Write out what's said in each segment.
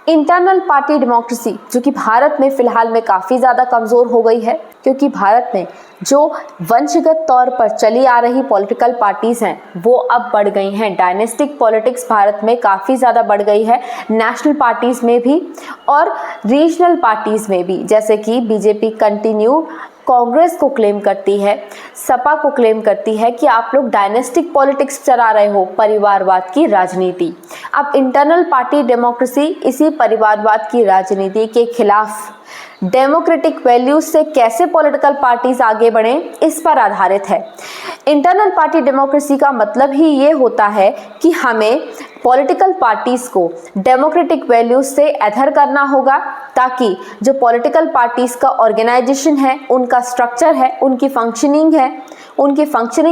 Internal party democracy जो कि भारत में फिलहाल में काफ़ी ज़्यादा कमज़ोर हो गई है, क्योंकि भारत में जो वंशगत तौर पर चली आ रही पॉलिटिकल पार्टीज़ हैं वो अब बढ़ गई हैं। डायनेस्टिक पॉलिटिक्स भारत में काफ़ी ज़्यादा बढ़ गई है, नेशनल पार्टीज़ में भी और रीजनल पार्टीज़ में भी, जैसे कि बीजेपी कंटिन्यू कांग्रेस को क्लेम करती है, सपा को क्लेम करती है कि आप लोग डायनेस्टिक पॉलिटिक्स चला रहे हो, परिवारवाद की राजनीति। अब इंटरनल पार्टी डेमोक्रेसी इसी परिवारवाद की राजनीति के खिलाफ डेमोक्रेटिक वैल्यूज से कैसे पॉलिटिकल पार्टीज आगे बढ़ें, इस पर आधारित है। इंटरनल पार्टी डेमोक्रेसी का मतलब ही ये होता है कि हमें पॉलिटिकल पार्टीज को डेमोक्रेटिक वैल्यूज से एडहर करना होगा, ताकि जो पॉलिटिकल पार्टीज का ऑर्गेनाइजेशन है, उनका स्ट्रक्चर है, उनकी फंक्शनिंग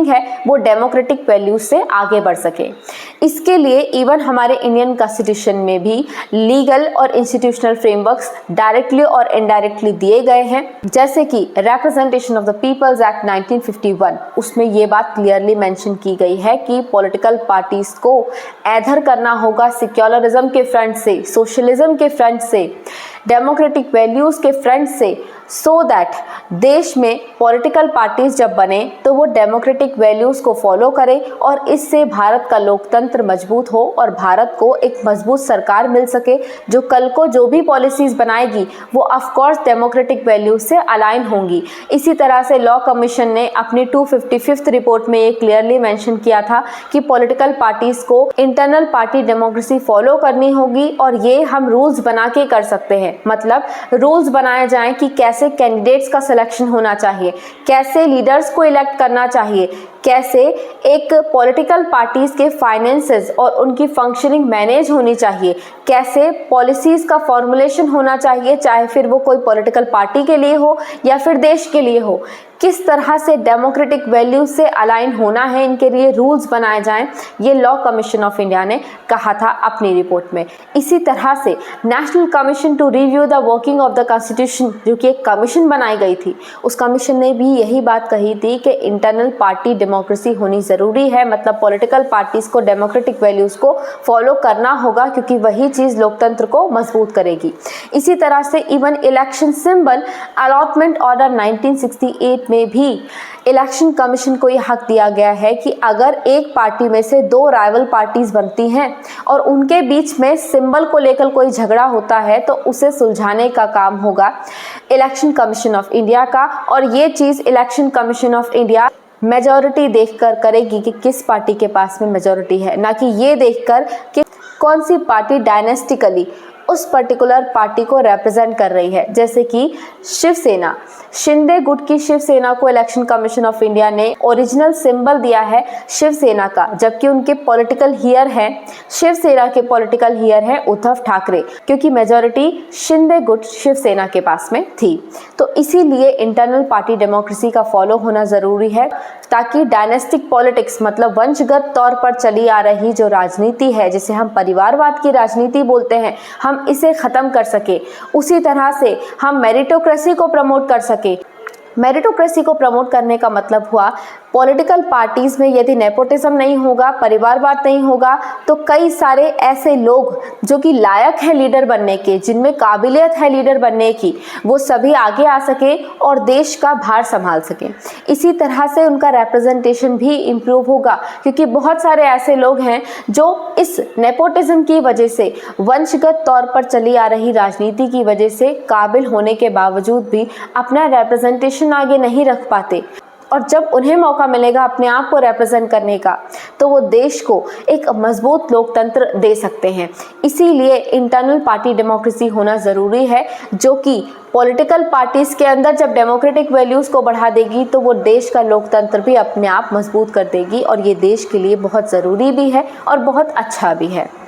है वो डेमोक्रेटिक वैल्यूज से आगे बढ़ सके। इसके लिए इवन हमारे इंडियन कॉन्स्टिट्यूशन में भी लीगल और इंस्टीट्यूशनल फ्रेमवर्क्स डायरेक्टली और इनडायरेक्टली दिए गए हैं, जैसे कि representation of the people's act 1951। उसमें ये बात क्लियरली मेंशन की गई है कि पॉलिटिकल पार्टीज को एडहर करना होगा सेक्युलरिज्म के फ्रंट से, सोशलिज्म के फ्रंट से, डेमोक्रेटिक वैल्यूज के फ्रंट से, सो दैट देश में पॉलिटिकल पार्टीज जब बने तो वो डेमोक्रेटिक वैल्यूज को फॉलो करे और इससे भारत का लोकतंत्र मजबूत हो और भारत को एक मजबूत सरकार मिल सके, जो कल को जो भी पॉलिसीज बनाएगी वो ऑफ कोर्स डेमोक्रेटिक वैल्यूज से अलाइन होंगी। इसी तरह से लॉ कमीशन ने अपनी 255th रिपोर्ट में ये क्लियरली मेंशन किया था कि पॉलिटिकल पार्टीज को इंटरनल पार्टी डेमोक्रेसी फॉलो करनी होगी और ये हम रूल्स बना के कर सकते हैं। मतलब रूल्स बनाए जाएं कि कैसे कैंडिडेट्स का सिलेक्शन होना चाहिए, कैसे लीडर्स को इलेक्ट करना चाहिए, कैसे एक पॉलिटिकल पार्टीज के फाइनेंसेस और उनकी फंक्शनिंग मैनेज होनी चाहिए, कैसे पॉलिसीज का फॉर्मुलेशन होना चाहिए, चाहे फिर वो कोई पॉलिटिकल पार्टी के लिए हो या फिर देश के लिए हो, किस तरह से डेमोक्रेटिक वैल्यूज से अलाइन होना है, इनके लिए रूल्स बनाए जाएं, ये लॉ कमीशन ऑफ इंडिया ने कहा था अपनी रिपोर्ट में। इसी तरह से national commission to review the working of the constitution, जो कि एक कमीशन बनाई गई थी, उस कमीशन ने भी यही बात कही थी कि इंटरनल पार्टी डेमोक्रेसी होनी ज़रूरी है। मतलब पॉलिटिकल पार्टीज को डेमोक्रेटिक वैल्यूज़ को फॉलो करना होगा, क्योंकि वही चीज़ लोकतंत्र को मजबूत करेगी। इसी तरह से even election symbol allotment order 1968 में भी इलेक्शन कमीशन को यह हक दिया गया है कि अगर एक पार्टी में से दो राइवल पार्टीज बनती हैं और उनके बीच में सिंबल को लेकर कोई झगड़ा होता है तो उसे सुलझाने का काम होगा इलेक्शन कमीशन ऑफ इंडिया का। और ये चीज़ election commission of India majority देखकर करेगी कि किस पार्टी के पास में मेजॉरिटी है, ना कि ये देखकर कि कौन सी पार्टी डायनेस्टिकली उस पर्टिकुलर पार्टी को रिप्रेजेंट कर रही है। जैसे कि शिवसेना, शिंदे गुट की शिवसेना को इलेक्शन कमीशन ऑफ इंडिया ने ओरिजिनल सिंबल दिया है शिवसेना का, जबकि उनके पॉलिटिकल हीयर हैं, शिवसेना के पॉलिटिकल हीयर हैं उद्धव ठाकरे, क्योंकि मेजॉरिटी शिंदे गुट शिवसेना के पास में थी। तो इसीलिए इंटरनल पार्टी डेमोक्रेसी का फॉलो होना ज़रूरी है, ताकि डायनेस्टिक पॉलिटिक्स मतलब वंशगत तौर पर चली आ रही जो राजनीति है, जिसे हम परिवारवाद की राजनीति बोलते हैं, हम इसे ख़त्म कर सके। उसी तरह से हम मेरिटोक्रेसी को प्रमोट कर सके। मेरिटोक्रेसी को प्रमोट करने का मतलब हुआ पॉलिटिकल पार्टीज़ में यदि नेपोटिज्म नहीं होगा, परिवारवाद नहीं होगा, तो कई सारे ऐसे लोग जो कि लायक हैं लीडर बनने के, जिनमें काबिलियत है लीडर बनने की, वो सभी आगे आ सके और देश का भार संभाल सकें। इसी तरह से उनका रिप्रेजेंटेशन भी इम्प्रूव होगा, क्योंकि बहुत सारे ऐसे लोग हैं जो इस नेपोटिज्म की वजह से, वंशगत तौर पर चली आ रही राजनीति की वजह से काबिल होने के बावजूद भी अपना रिप्रेजेंटेशन आगे नहीं रख पाते। और जब उन्हें मौका मिलेगा अपने आप को रिप्रेजेंट करने का, तो वो देश को एक मजबूत लोकतंत्र दे सकते हैं। इसीलिए इंटरनल पार्टी डेमोक्रेसी होना ज़रूरी है, जो कि पॉलिटिकल पार्टीज़ के अंदर जब डेमोक्रेटिक वैल्यूज़ को बढ़ा देगी तो वो देश का लोकतंत्र भी अपने आप मजबूत कर देगी, और ये देश के लिए बहुत ज़रूरी भी है और बहुत अच्छा भी है।